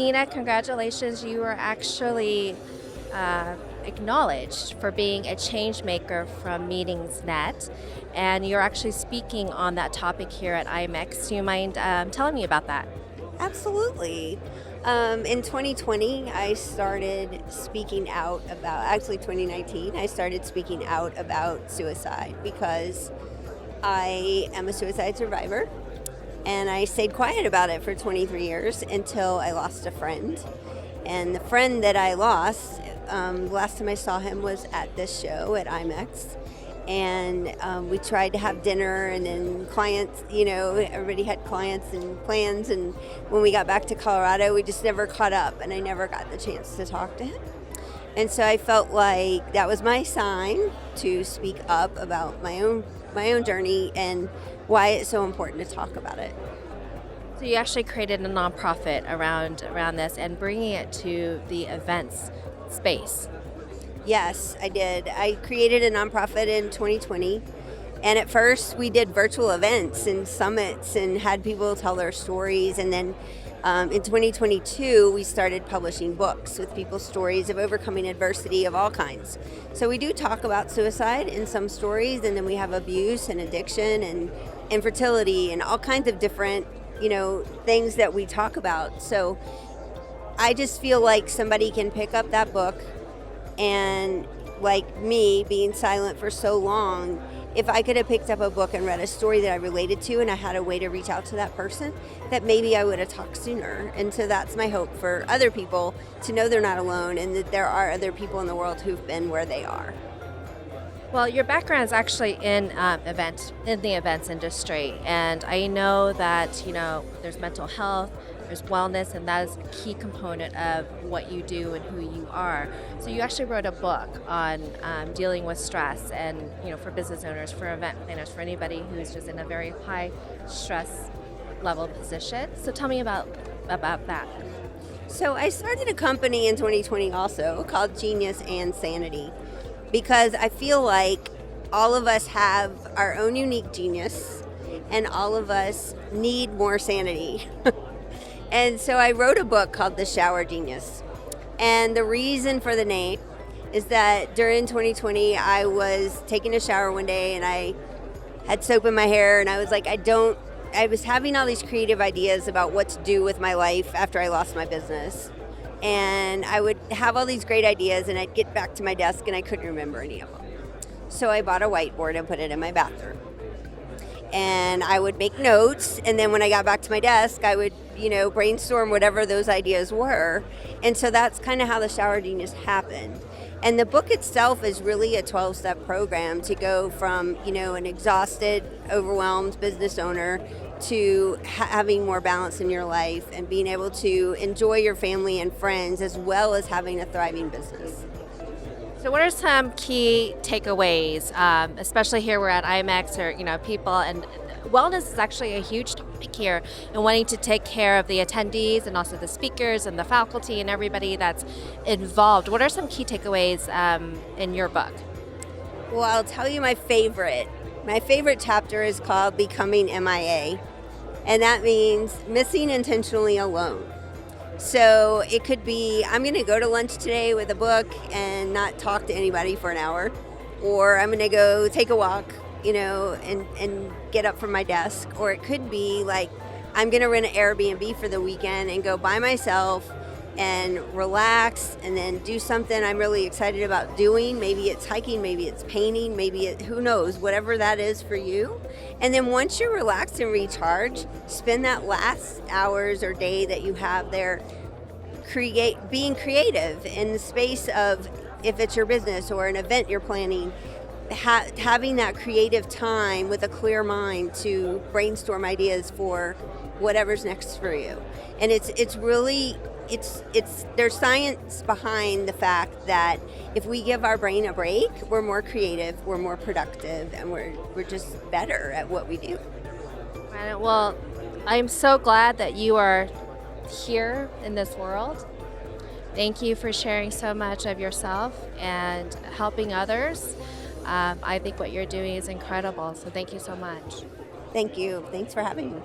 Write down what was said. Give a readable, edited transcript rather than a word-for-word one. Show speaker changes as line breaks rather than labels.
Deana, congratulations. You are actually acknowledged for being a change maker from Meetings Net, and you're actually speaking on that topic here at IMEX. Do you mind telling me about that?
Absolutely. In 2020, I started speaking out about, actually 2019, I started speaking out about suicide because I am a suicide survivor and I stayed quiet about it for 23 years until I lost a friend. And the friend that I lost, last time I saw him was at this show at IMEX. And we tried to have dinner, and then clients, everybody had clients and plans. And when we got back to Colorado, we just never caught up, and I never got the chance to talk to him. And so I felt like that was my sign to speak up about my own journey and why it's so important to talk about it.
So you actually created a nonprofit around this and bringing it to the events space.
Yes, I did. I created a nonprofit in 2020. And at first, we did virtual events and summits and had people tell their stories. And then in 2022, we started publishing books with people's stories of overcoming adversity of all kinds. So we do talk about suicide in some stories, and then we have abuse and addiction and infertility and all kinds of different, things that we talk about. So I just feel like somebody can pick up that book, and like me being silent for so long, if I could have picked up a book and read a story that I related to and I had a way to reach out to that person, that maybe I would have talked sooner. And so that's my hope for other people, to know they're not alone and that there are other people in the world who've been where they are.
Well, your background is actually in the events industry, and I know that there's mental health, there's wellness, and that is a key component of what you do and who you are. So you actually wrote a book on dealing with stress, and for business owners, for event planners, for anybody who's just in a very high stress level position. So tell me about that.
So I started a company in 2020 also called Genius and Sanity, because I feel like all of us have our own unique genius and all of us need more sanity. And so I wrote a book called The Shower Genius. And the reason for the name is that during 2020, I was taking a shower one day and I had soap in my hair, and I was like, I was having all these creative ideas about what to do with my life after I lost my business. And I would have all these great ideas, and I'd get back to my desk and I couldn't remember any of them. So I bought a whiteboard and put it in my bathroom. And I would make notes, and then when I got back to my desk, I would, brainstorm whatever those ideas were. And so that's kind of how the Shower Genius happened. And the book itself is really a 12-step program to go from, an exhausted, overwhelmed business owner to having more balance in your life and being able to enjoy your family and friends as well as having a thriving business.
So what are some key takeaways, especially here we're at IMEX, or people, and wellness is actually a huge topic here, and wanting to take care of the attendees and also the speakers and the faculty and everybody that's involved. What are some key takeaways in your book?
Well, I'll tell you my favorite. My favorite chapter is called Becoming MIA, and that means missing intentionally alone. So it could be, I'm going to go to lunch today with a book and not talk to anybody for an hour, or I'm going to go take a walk, and get up from my desk. Or it could be like, I'm going to rent an Airbnb for the weekend and go by myself and relax and then do something I'm really excited about doing. Maybe it's hiking, maybe it's painting, who knows, whatever that is for you. And then once you're relaxed and recharged, spend that last hours or day that you have there being creative in the space of, if it's your business or an event you're planning, having that creative time with a clear mind to brainstorm ideas for whatever's next for you. And it's really there's science behind the fact that if we give our brain a break, we're more creative, we're more productive, and we're just better at what we do.
Right, well, I'm so glad that you are here in this world. Thank you for sharing so much of yourself and helping others. I think what you're doing is incredible, so thank you so much.
Thank you. Thanks for having me.